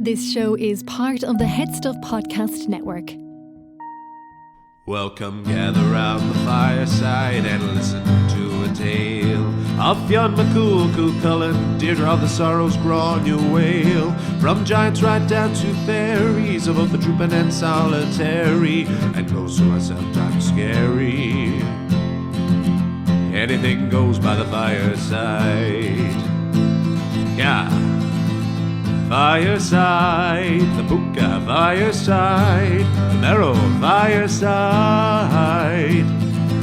This show is part of the Head Stuff Podcast Network. Welcome, gather round the fireside and listen to a tale of Fionn McCool, Cuchulainn, Deirdre of the Sorrows, Gráinne Wail. From giants right down to fairies, of both the trooping and solitary, and close to us sometimes scary. Anything goes by the fireside. Yeah. Fireside, the Puka Fireside, the Marrow Fireside.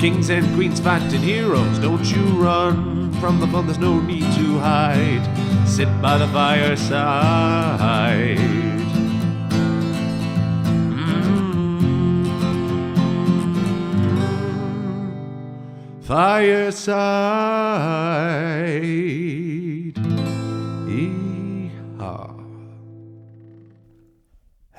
Kings and queens fighting heroes, don't you run from the fun, there's no need to hide. Sit by the fireside. Fireside.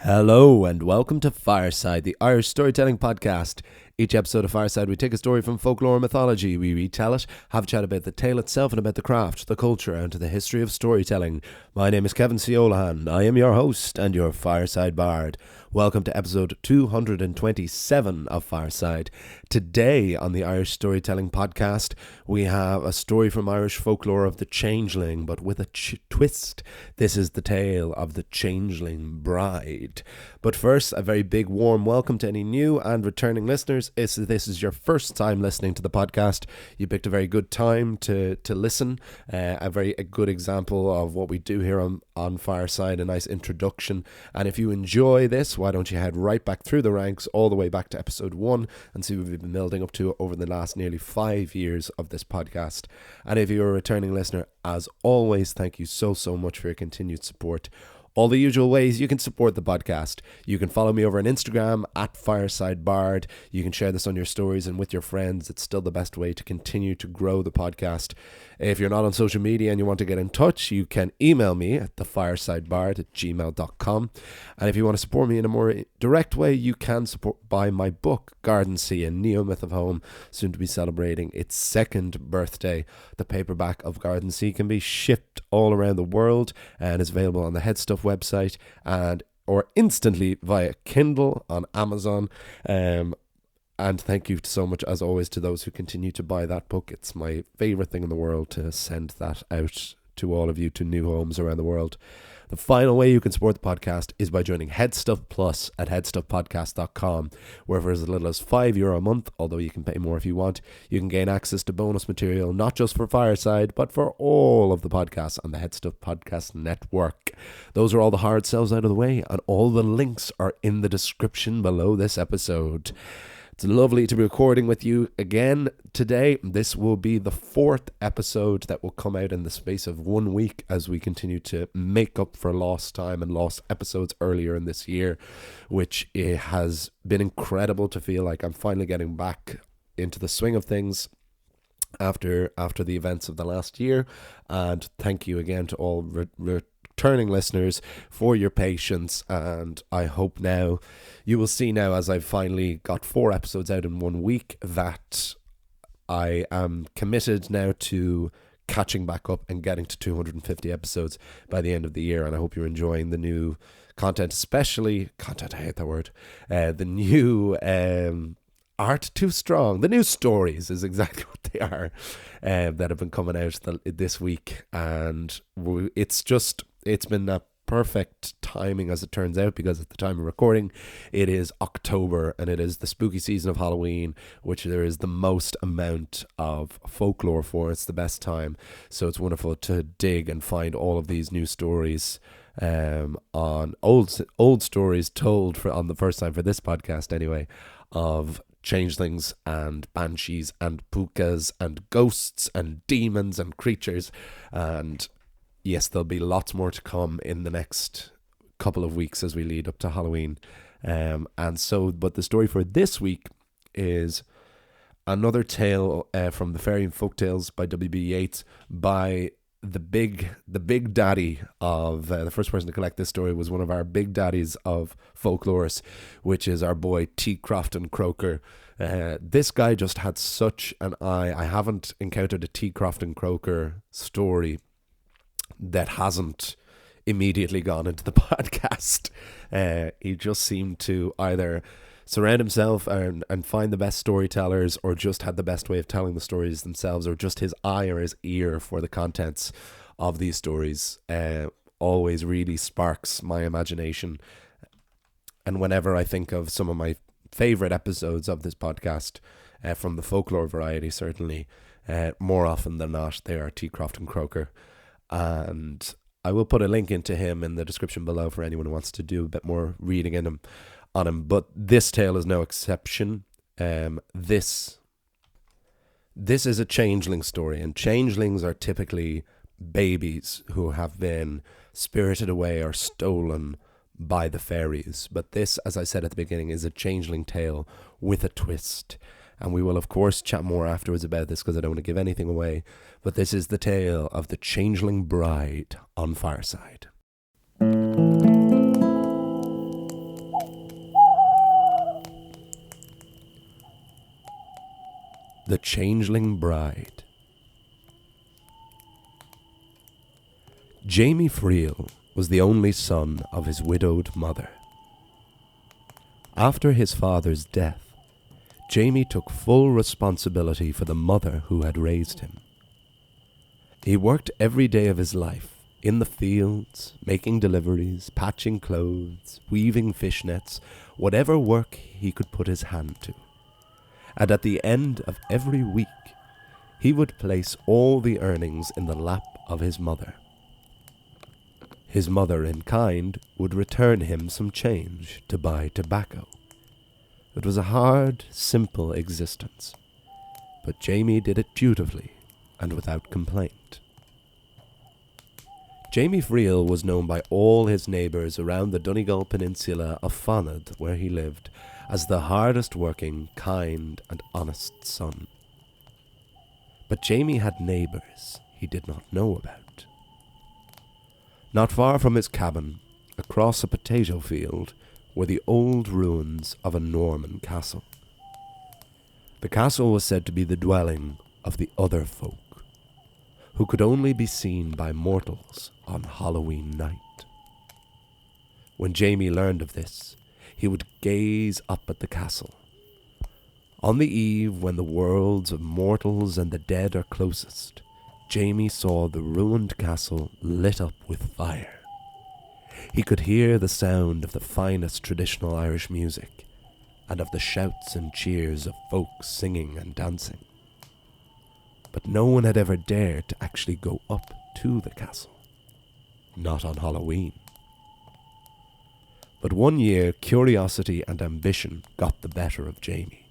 Hello and welcome to Fireside, the Irish storytelling podcast. Each episode of Fireside, we take a story from folklore and mythology, we retell it, have a chat about the tale itself and about the craft, the culture and the history of storytelling. My name is Kevin C. O'Lahan. I am your host and your Fireside Bard. Welcome to episode 227 of Fireside. Today on the Irish Storytelling Podcast, we have a story from Irish folklore of the Changeling, but with a twist. This is the tale of the Changeling Bride. But first, a very big warm welcome to any new and returning listeners. If this is your first time listening to the podcast, you picked a very good time to listen. A good example of what we do here on Fireside, a nice introduction. And if you enjoy this, why don't you head right back through the ranks all the way back to episode 1 and see what we've been building up to over the last nearly 5 years of this podcast. And if you're a returning listener, as always, thank you so much for your continued support. All the usual ways you can support the podcast. You can follow me over on Instagram at FiresideBard. You can share this on your stories and with your friends. It's still the best way to continue to grow the podcast. If you're not on social media and you want to get in touch, you can email me at thefiresideBard@gmail.com. And if you want to support me in a more direct way, you can buy my book, Garden Sea, a neo-myth of home, soon to be celebrating its 2nd birthday. The paperback of Garden Sea can be shipped all around the world and is available on the Head Stuff website or instantly via Kindle on Amazon. And thank you so much, as always, to those who continue to buy that book. It's my favorite thing in the world to send that out to all of you, to new homes around the world. The final way you can support the podcast is by joining Headstuff Plus at headstuffpodcast.com, where for as little as €5 a month, although you can pay more if you want, you can gain access to bonus material, not just for Fireside, but for all of the podcasts on the Headstuff Podcast Network. Those are all the hard sells out of the way, and all the links are in the description below this episode. It's lovely to be recording with you again today. This will be the 4th episode that will come out in the space of 1 week as we continue to make up for lost time and lost episodes earlier in this year, which it has been incredible to feel like I'm finally getting back into the swing of things after the events of the last year. And thank you again to all returning listeners for your patience, and I hope now you will see now, as I've finally got 4 episodes out in 1 week, that I am committed now to catching back up and getting to 250 episodes by the end of the year. And I hope you're enjoying the new content, especially content, I hate that word, the new art too strong, the new stories is exactly what they are, that have been coming out this week. And it's been a perfect timing, as it turns out, because at the time of recording it is October and it is the spooky season of Halloween, which there is the most amount of folklore for. It's the best time, so it's wonderful to dig and find all of these new stories on old stories told on the first time for this podcast anyway, of changelings and banshees and pukas and ghosts and demons and creatures. And yes, there'll be lots more to come in the next couple of weeks as we lead up to Halloween. But the story for this week is another tale from the Fairy and Folktales by W.B. Yeats, by the big daddy of the first person to collect this story was one of our big daddies of folklorists, which is our boy T. Crofton Croker. This guy just had such an eye. I haven't encountered a T. Crofton Croker story that hasn't immediately gone into the podcast. He just seemed to either surround himself and find the best storytellers, or just had the best way of telling the stories themselves, or just his eye or his ear for the contents of these stories always really sparks my imagination. And whenever I think of some of my favorite episodes of this podcast, from the folklore variety, certainly, more often than not, they are T. Crofton Croker. And I will put a link into him in the description below for anyone who wants to do a bit more reading on him. But this tale is no exception. This is a changeling story, and changelings are typically babies who have been spirited away or stolen by the fairies. But this, as I said at the beginning, is a changeling tale with a twist. And we will, of course, chat more afterwards about this because I don't want to give anything away. But this is the tale of the Changeling Bride on Fireside. The Changeling Bride. Jamie Friel was the only son of his widowed mother. After his father's death, Jamie took full responsibility for the mother who had raised him. He worked every day of his life in the fields, making deliveries, patching clothes, weaving fishnets, whatever work he could put his hand to. And at the end of every week, he would place all the earnings in the lap of his mother. His mother, in kind, would return him some change to buy tobacco. It was a hard, simple existence, but Jamie did it dutifully and without complaint. Jamie Friel was known by all his neighbours around the Donegal peninsula of Fanad, where he lived, as the hardest working, kind and honest son. But Jamie had neighbours he did not know about. Not far from his cabin, across a potato field, were the old ruins of a Norman castle. The castle was said to be the dwelling of the other folk, who could only be seen by mortals on Halloween night. When Jamie learned of this, he would gaze up at the castle. On the eve when the worlds of mortals and the dead are closest, Jamie saw the ruined castle lit up with fire. He could hear the sound of the finest traditional Irish music, and of the shouts and cheers of folks singing and dancing. But no one had ever dared to actually go up to the castle. Not on Halloween. But one year, curiosity and ambition got the better of Jamie.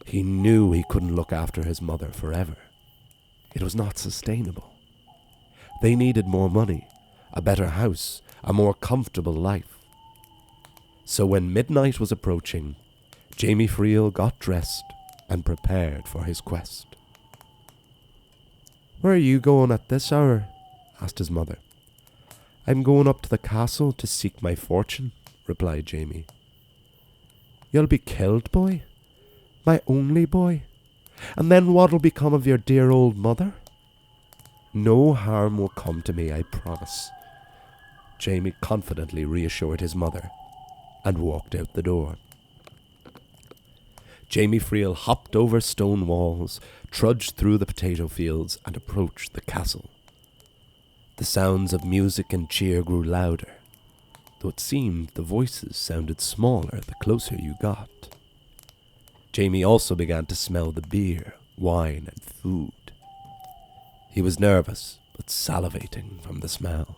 He knew he couldn't look after his mother forever. It was not sustainable. They needed more money, a better house, a more comfortable life. So when midnight was approaching, Jamie Friel got dressed and prepared for his quest. "Where are you going at this hour?" asked his mother. "I'm going up to the castle to seek my fortune," replied Jamie. "You'll be killed, boy? My only boy? And then what'll become of your dear old mother?" "No harm will come to me, I promise," Jamie confidently reassured his mother, and walked out the door. Jamie Friel hopped over stone walls, trudged through the potato fields, and approached the castle. The sounds of music and cheer grew louder, though it seemed the voices sounded smaller the closer you got. Jamie also began to smell the beer, wine, and food. He was nervous, but salivating from the smell.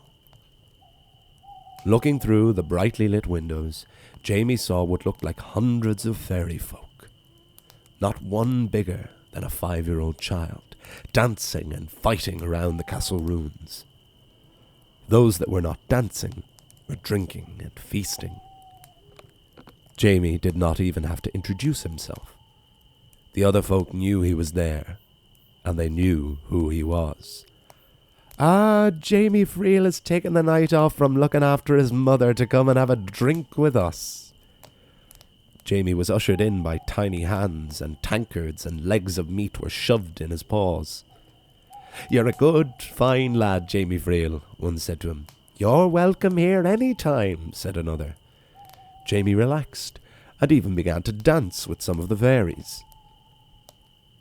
Looking through the brightly lit windows, Jamie saw what looked like hundreds of fairy folk, not one bigger than a 5-year-old child, dancing and fighting around the castle ruins. Those that were not dancing were drinking and feasting. Jamie did not even have to introduce himself. The other folk knew he was there, and they knew who he was. "Ah, Jamie Friel has taken the night off from looking after his mother to come and have a drink with us." Jamie was ushered in by tiny hands, and tankards and legs of meat were shoved in his paws. "You're a good, fine lad, Jamie Friel," one said to him. "You're welcome here any time," said another. Jamie relaxed and even began to dance with some of the fairies.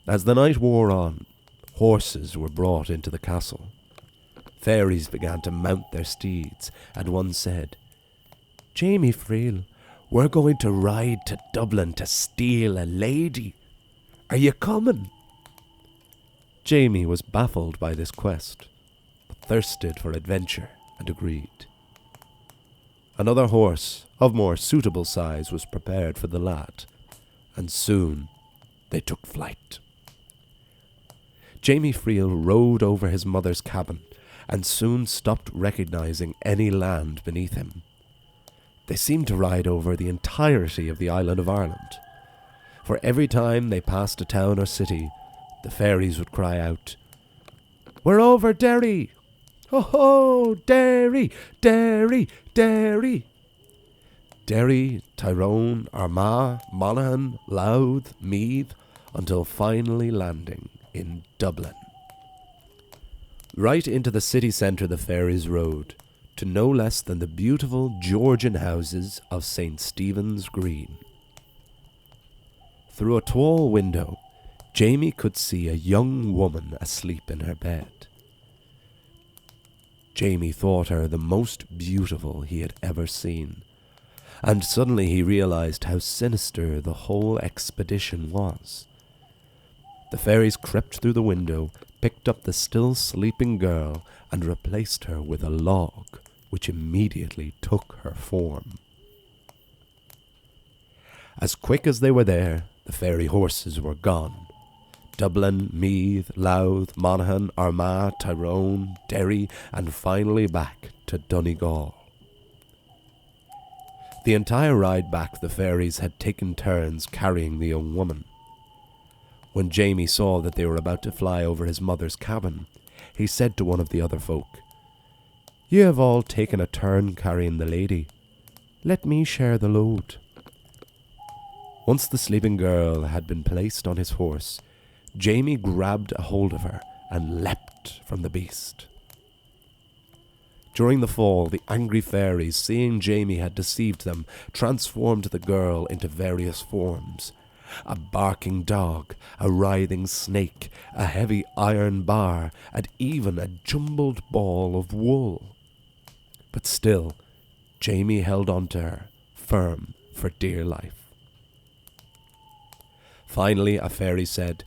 As the night wore on, horses were brought into the castle. Fairies began to mount their steeds, and one said, "Jamie Friel, we're going to ride to Dublin to steal a lady. Are you coming?" Jamie was baffled by this quest, but thirsted for adventure and agreed. Another horse of more suitable size was prepared for the lad, and soon they took flight. Jamie Friel rode over his mother's cabin and soon stopped recognizing any land beneath him. They seemed to ride over the entirety of the island of Ireland, for every time they passed a town or city, the fairies would cry out, "We're over Derry! Ho ho! Derry! Derry! Derry!" Derry, Tyrone, Armagh, Monaghan, Louth, Meath, until finally landing in Dublin. Right into the city centre the fairies rode, to no less than the beautiful Georgian houses of St. Stephen's Green. Through a tall window, Jamie could see a young woman asleep in her bed. Jamie thought her the most beautiful he had ever seen, and suddenly he realized how sinister the whole expedition was. The fairies crept through the window, picked up the still sleeping girl, and replaced her with a log, which immediately took her form. As quick as they were there, the fairy horses were gone. Dublin, Meath, Louth, Monaghan, Armagh, Tyrone, Derry, and finally back to Donegal. The entire ride back the fairies had taken turns carrying the young woman. When Jamie saw that they were about to fly over his mother's cabin, he said to one of the other folk, "You have all taken a turn carrying the lady. Let me share the load." Once the sleeping girl had been placed on his horse, Jamie grabbed a hold of her and leapt from the beast. During the fall, the angry fairies, seeing Jamie had deceived them, transformed the girl into various forms. A barking dog, a writhing snake, a heavy iron bar, and even a jumbled ball of wool. But still, Jamie held on to her, firm for dear life. Finally, a fairy said,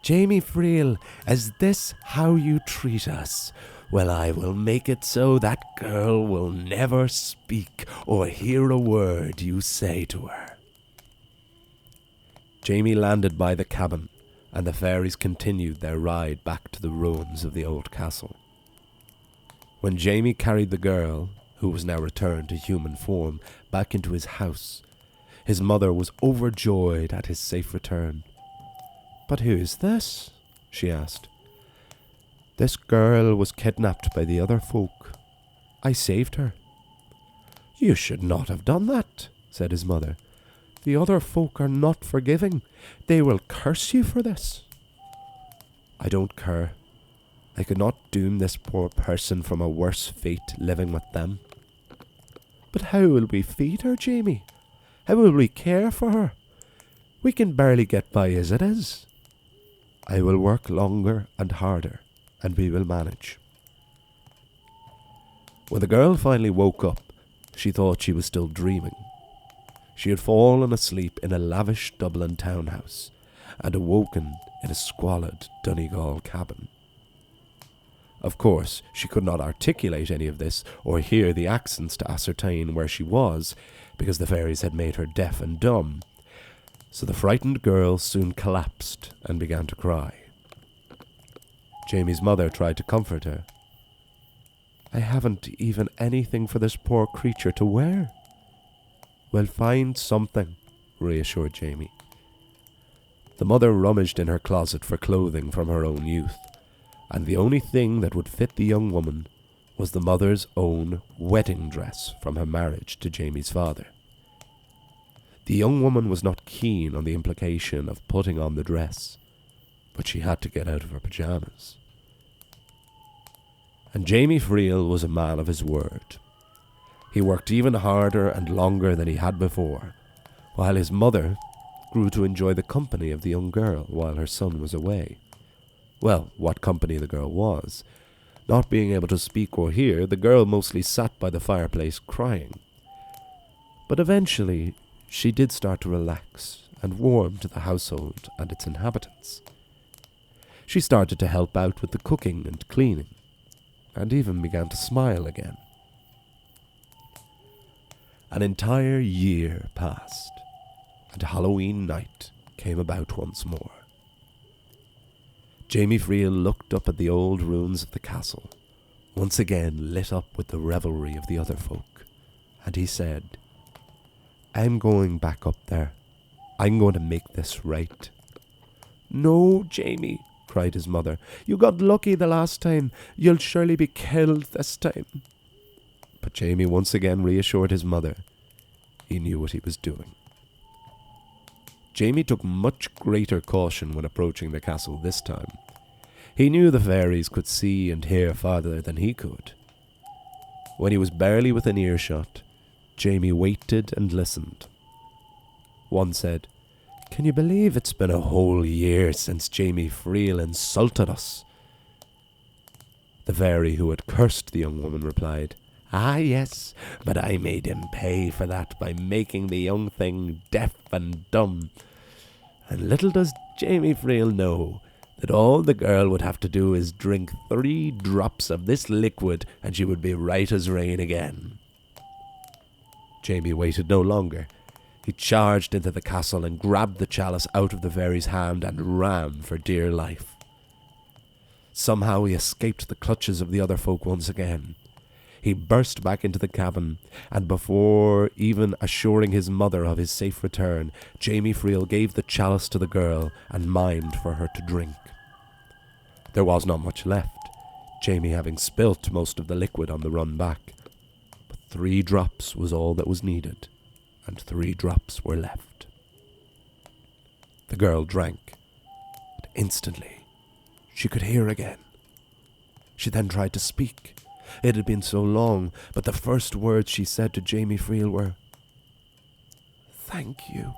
"Jamie Friel, is this how you treat us? Well, I will make it so that girl will never speak or hear a word you say to her." Jamie landed by the cabin, and the fairies continued their ride back to the ruins of the old castle. When Jamie carried the girl, who was now returned to human form, back into his house, his mother was overjoyed at his safe return. "But who is this?" she asked. "This girl was kidnapped by the other folk. I saved her." "You should not have done that," said his mother. "The other folk are not forgiving. They will curse you for this." "I don't care. I could not doom this poor person from a worse fate living with them." "But how will we feed her, Jamie? How will we care for her? We can barely get by as it is." "I will work longer and harder, and we will manage." When the girl finally woke up, she thought she was still dreaming. She had fallen asleep in a lavish Dublin townhouse and awoken in a squalid Donegal cabin. Of course, she could not articulate any of this or hear the accents to ascertain where she was, because the fairies had made her deaf and dumb. So the frightened girl soon collapsed and began to cry. Jamie's mother tried to comfort her. "I haven't even anything for this poor creature to wear." "We'll find something," reassured Jamie. The mother rummaged in her closet for clothing from her own youth, and the only thing that would fit the young woman was the mother's own wedding dress from her marriage to Jamie's father. The young woman was not keen on the implication of putting on the dress, but she had to get out of her pyjamas. And Jamie Friel was a man of his word. He worked even harder and longer than he had before, while his mother grew to enjoy the company of the young girl while her son was away. Well, what company the girl was. Not being able to speak or hear, the girl mostly sat by the fireplace crying. But eventually, she did start to relax and warm to the household and its inhabitants. She started to help out with the cooking and cleaning, and even began to smile again. An entire year passed, and Halloween night came about once more. Jamie Friel looked up at the old ruins of the castle, once again lit up with the revelry of the other folk, and he said, "I'm going back up there. I'm going to make this right." "No, Jamie," cried his mother. "You got lucky the last time. You'll surely be killed this time." But Jamie once again reassured his mother. He knew what he was doing. Jamie took much greater caution when approaching the castle this time. He knew the fairies could see and hear farther than he could. When he was barely within earshot, Jamie waited and listened. One said, "Can you believe it's been a whole year since Jamie Friel insulted us?" The fairy who had cursed the young woman replied, "Ah, yes, but I made him pay for that by making the young thing deaf and dumb. And little does Jamie Friel know that all the girl would have to do is drink 3 drops of this liquid and she would be right as rain again." Jamie waited no longer. He charged into the castle and grabbed the chalice out of the fairy's hand and ran for dear life. Somehow he escaped the clutches of the other folk once again. He burst back into the cabin, and before even assuring his mother of his safe return, Jamie Friel gave the chalice to the girl and mimed for her to drink. There was not much left, Jamie having spilt most of the liquid on the run back. But 3 drops was all that was needed, and 3 drops were left. The girl drank, and instantly she could hear again. She then tried to speak. It had been so long, but the first words she said to Jamie Friel were, "Thank you."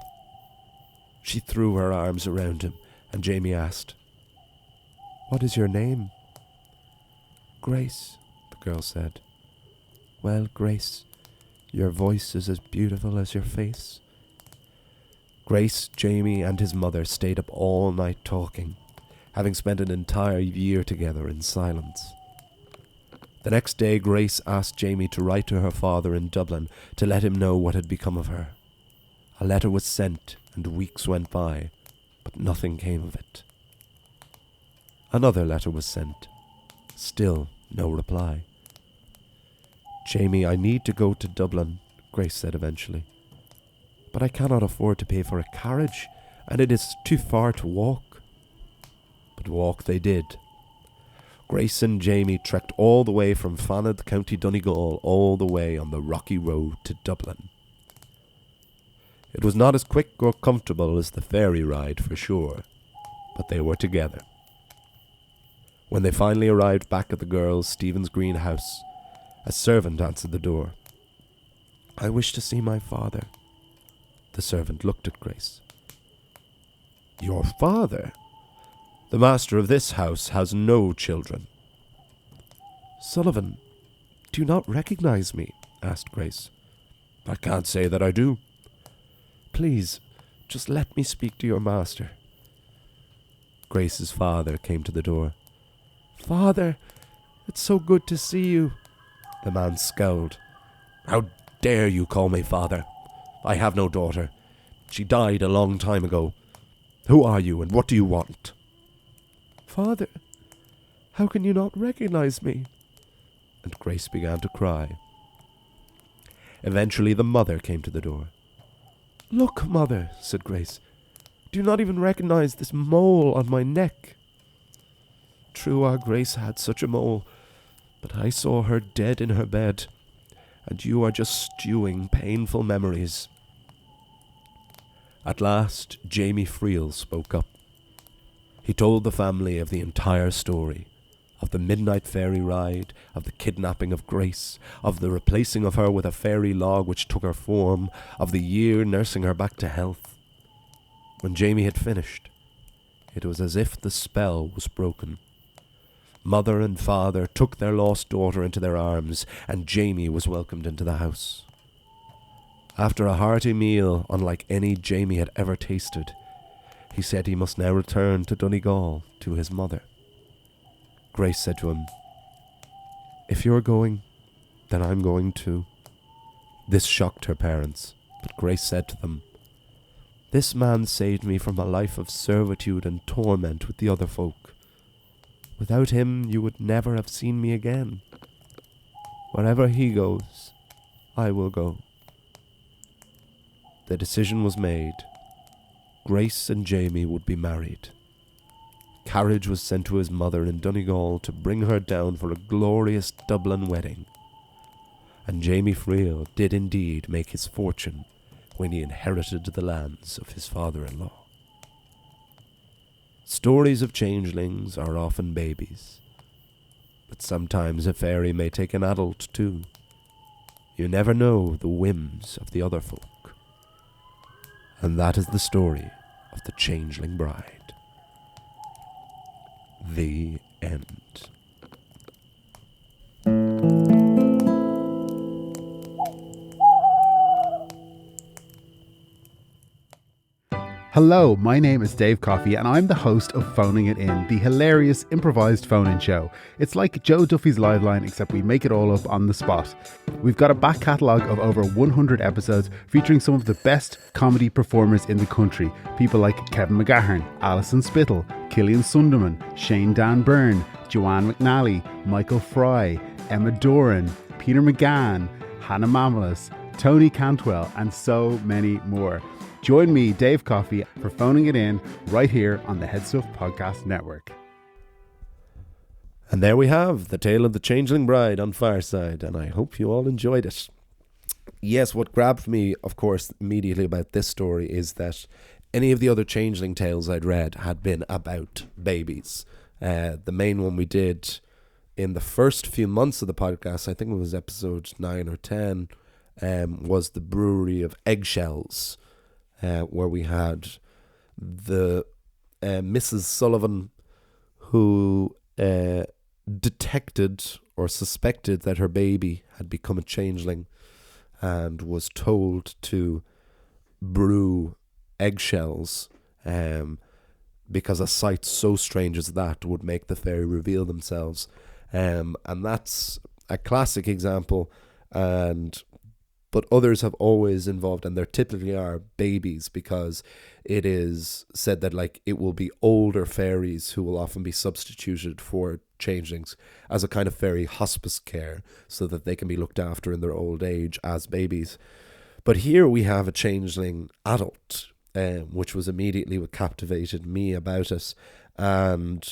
She threw her arms around him, and Jamie asked, "What is your name?" "Grace," the girl said. "Well, Grace, your voice is as beautiful as your face." Grace, Jamie, and his mother stayed up all night talking, having spent an entire year together in silence. The next day, Grace asked Jamie to write to her father in Dublin to let him know what had become of her. A letter was sent, and weeks went by, but nothing came of it. Another letter was sent. Still no reply. "Jamie, I need to go to Dublin," Grace said eventually. "But I cannot afford to pay for a carriage, and it is too far to walk." But walk they did. Grace and Jamie trekked all the way from Fanad, County Donegal, all the way on the rocky road to Dublin. It was not as quick or comfortable as the ferry ride, for sure, but they were together. When they finally arrived back at the girls' Stephen's Green house, a servant answered the door. "I wish to see my father." The servant looked at Grace. "Your father? The master of this house has no children." "Sullivan, do you not recognize me?" asked Grace. "I can't say that I do." "Please, just let me speak to your master." Grace's father came to the door. "Father, it's so good to see you." The man scowled. "How dare you call me father? I have no daughter. She died a long time ago. Who are you and what do you want?" "Father, how can you not recognize me?" And Grace began to cry. Eventually the mother came to the door. "Look, Mother," said Grace. "Do you not even recognize this mole on my neck?" True, our Grace had such a mole, but I saw her dead in her bed, and you are just stewing painful memories. At last, Jamie Friel spoke up. He told the family of the entire story, of the midnight fairy ride, of the kidnapping of Grace, of the replacing of her with a fairy log which took her form, of the year nursing her back to health. When Jamie had finished, it was as if the spell was broken. Mother and father took their lost daughter into their arms, and Jamie was welcomed into the house. After a hearty meal unlike any Jamie had ever tasted, he said he must now return to Donegal to his mother. Grace said to him, "If you're going, then I'm going too." This shocked her parents, but Grace said to them, "This man saved me from a life of servitude and torment with the other folk. Without him you would never have seen me again. Wherever he goes, I will go." The decision was made. Grace and Jamie would be married. Carriage was sent to his mother in Donegal to bring her down for a glorious Dublin wedding. And Jamie Friel did indeed make his fortune when he inherited the lands of his father-in-law. Stories of changelings are often babies, but sometimes a fairy may take an adult too. You never know the whims of the other folk. And that is the story of the Changeling Bride. The end. Hello, my name is Dave Coffey and I'm the host of Phoning It In, the hilarious improvised phone-in show. It's like Joe Duffy's Live Line, except we make it all up on the spot. We've got a back catalogue of over 100 episodes featuring some of the best comedy performers in the country. People like Kevin McGahern, Alison Spittle, Killian Sunderman, Shane Dan Byrne, Joanne McNally, Michael Fry, Emma Doran, Peter McGann, Hannah Mamelas, Tony Cantwell, and so many more. Join me, Dave Coffey, for Phoning It In right here on the Headstuff Podcast Network. And there we have the tale of the Changeling Bride on Fireside, and I hope you all enjoyed it. Yes, what grabbed me, of course, immediately about this story is that any of the other Changeling tales I'd read had been about babies. The main one we did in the first few months of the podcast, I think it was episode 9 or 10, was the Brewery of Eggshells. Where we had the Mrs. Sullivan who detected or suspected that her baby had become a changeling and was told to brew eggshells because a sight so strange as that would make the fairy reveal themselves. And that's a classic example, but others have always involved, and there typically are babies, because it is said that it will be older fairies who will often be substituted for changelings as a kind of fairy hospice care so that they can be looked after in their old age as babies. But here we have a changeling adult, which was immediately what captivated me about it. And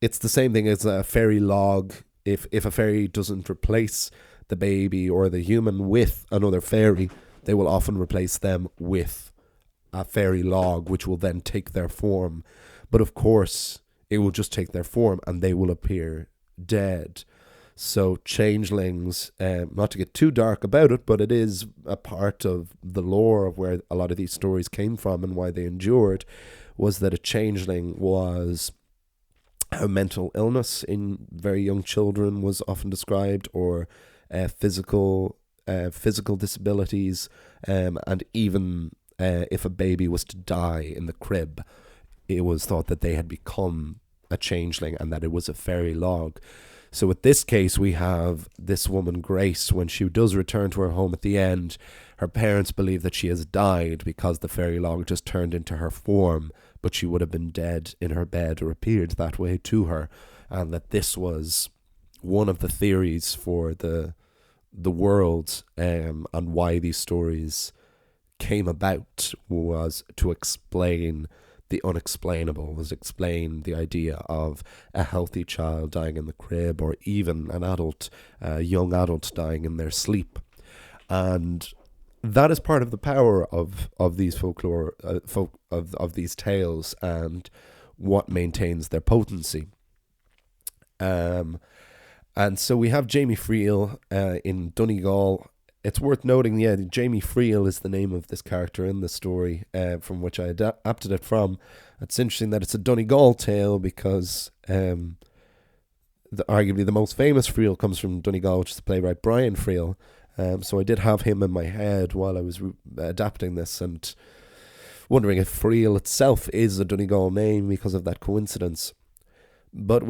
it's the same thing as a fairy log. If a fairy doesn't replace the baby or the human with another fairy, they will often replace them with a fairy log, which will then take their form. But of course, it will just take their form and they will appear dead. So changelings, not to get too dark about it, but it is a part of the lore of where a lot of these stories came from and why they endured, was that a changeling was how mental illness in very young children was often described, or physical disabilities, and even if a baby was to die in the crib, it was thought that they had become a changeling and that it was a fairy log. So with this case, we have this woman, Grace. When she does return to her home at the end, her parents believe that she has died because the fairy log just turned into her form, but she would have been dead in her bed or appeared that way to her, and that this was one of the theories for the world, and why these stories came about, was to explain the unexplainable, was explain the idea of a healthy child dying in the crib, or even an adult, a young adult dying in their sleep. And that is part of the power of these folklore, of these tales, and what maintains their potency. And so we have Jamie Friel in Donegal. It's worth noting, Jamie Friel is the name of this character in the story from which I adapted it from. It's interesting that it's a Donegal tale because arguably the most famous Friel comes from Donegal, which is the playwright Brian Friel. So I did have him in my head while I was adapting this, and wondering if Friel itself is a Donegal name because of that coincidence. But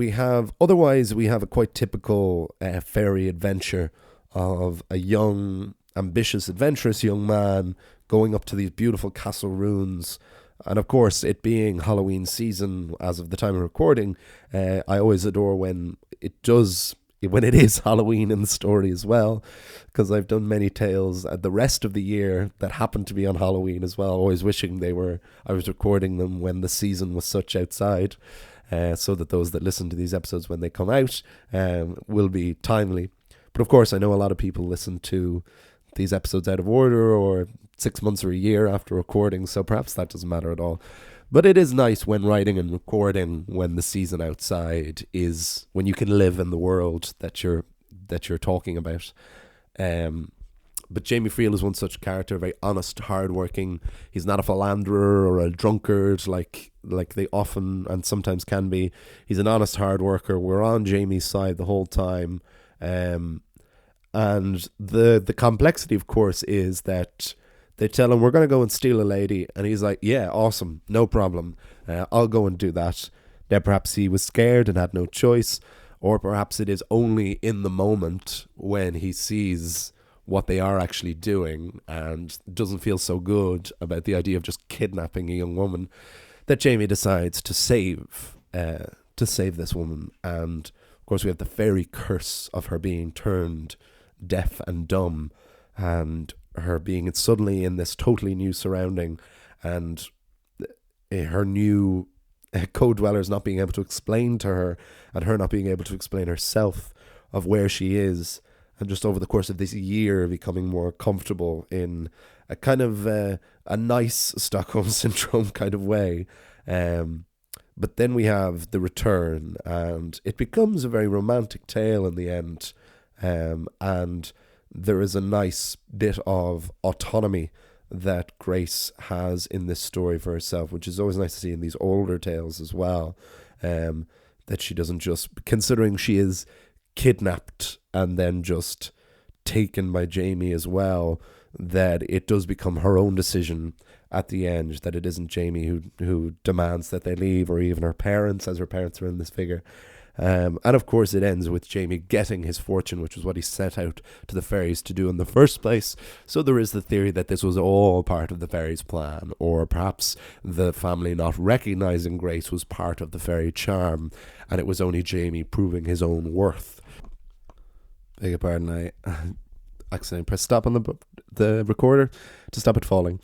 otherwise we have a quite typical fairy adventure of a young, ambitious, adventurous young man going up to these beautiful castle ruins. And of course, it being Halloween season as of the time of recording, I always adore when it is Halloween in the story as well, because I've done many tales the rest of the year that happen to be on Halloween as well, always wishing I was recording them when the season was such outside, so that those that listen to these episodes when they come out will be timely. But of course, I know a lot of people listen to these episodes out of order or 6 months or a year after recording, so perhaps that doesn't matter at all. But it is nice when writing and recording when the season outside is when you can live in the world that you're talking about. But Jamie Friel is one such character, very honest, hardworking. He's not a philanderer or a drunkard like they often and sometimes can be. He's an honest hard worker. We're on Jamie's side the whole time. And the complexity, of course, is that they tell him, we're going to go and steal a lady. And he's like, yeah, awesome, no problem. I'll go and do that. Now, perhaps he was scared and had no choice. Or perhaps it is only in the moment when he sees what they are actually doing and doesn't feel so good about the idea of just kidnapping a young woman that Jamie decides to save this woman. And of course, we have the fairy curse of her being turned deaf and dumb, and her being suddenly in this totally new surrounding, and her new co-dwellers not being able to explain to her, and her not being able to explain herself of where she is, and just over the course of this year becoming more comfortable in a kind of a nice Stockholm Syndrome kind of way. But then we have the return, and it becomes a very romantic tale in the end. And there is a nice bit of autonomy that Grace has in this story for herself, which is always nice to see in these older tales as well. That she doesn't just, considering she is kidnapped and then just taken by Jamie as well, that it does become her own decision at the end, that it isn't Jamie who demands that they leave, or even her parents, as her parents are in this figure. And of course it ends with Jamie getting his fortune, which was what he set out to the fairies to do in the first place. So there is the theory that this was all part of the fairies' plan, or perhaps the family not recognizing Grace was part of the fairy charm, and it was only Jamie proving his own worth. Beg your pardon, I accidentally pressed stop on the recorder to stop it falling.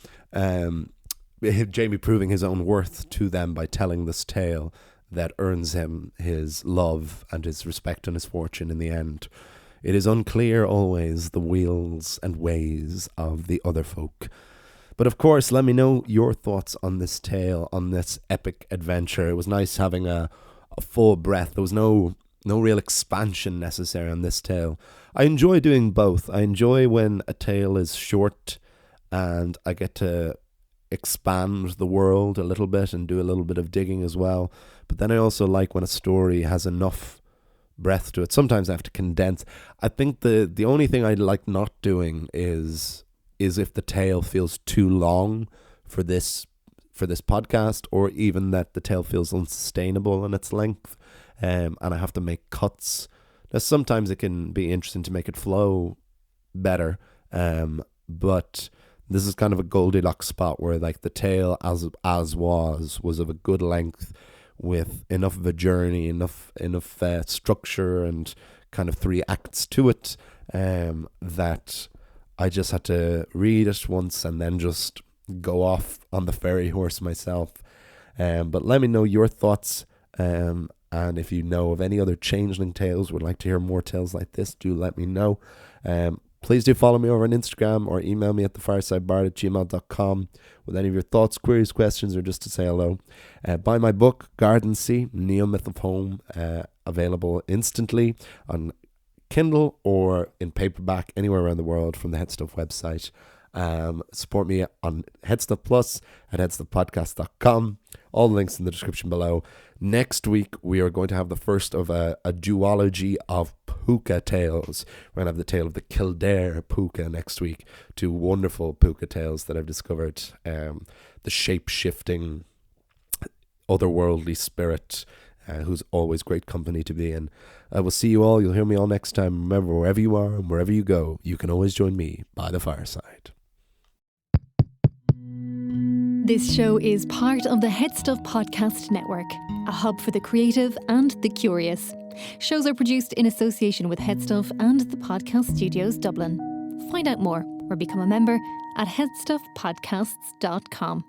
Jamie proving his own worth to them by telling this tale that earns him his love and his respect and his fortune in the end. It is unclear always the wheels and ways of the other folk. But of course, let me know your thoughts on this tale, on this epic adventure. It was nice having a full breath. There was no real expansion necessary on this tale. I enjoy doing both. I enjoy when a tale is short and I get to expand the world a little bit and do a little bit of digging as well. But then I also like when a story has enough breath to it. Sometimes I have to condense. I think the only thing I like not doing is if the tale feels too long for this podcast, or even that the tale feels unsustainable in its length, and I have to make cuts. Now, sometimes it can be interesting to make it flow better, but this is kind of a Goldilocks spot where like the tale as was of a good length, with enough of a journey, enough structure and kind of 3 acts to it, that I just had to read it once and then just go off on the fairy horse myself. But let me know your thoughts, and if you know of any other Changeling tales, would like to hear more tales like this, do let me know. Please do follow me over on Instagram or email me at thefiresidebard@gmail.com with any of your thoughts, queries, questions, or just to say hello. Buy my book, Garden Sea, Neo Myth of Home, available instantly on Kindle or in paperback anywhere around the world from the Headstuff website. Support me on Headstuff Plus at headstuffpodcast.com. All the links in the description below. Next week, we are going to have the first of a duology of puka tales. We're going to have the tale of the Kildare puka next week. 2 wonderful puka tales that I've discovered. The shape-shifting, otherworldly spirit who's always great company to be in. I will see you all. You'll hear me all next time. Remember, wherever you are and wherever you go, you can always join me by the fireside. This show is part of the Headstuff Podcast Network, a hub for the creative and the curious. Shows are produced in association with Headstuff and the Podcast Studios Dublin. Find out more or become a member at headstuffpodcasts.com.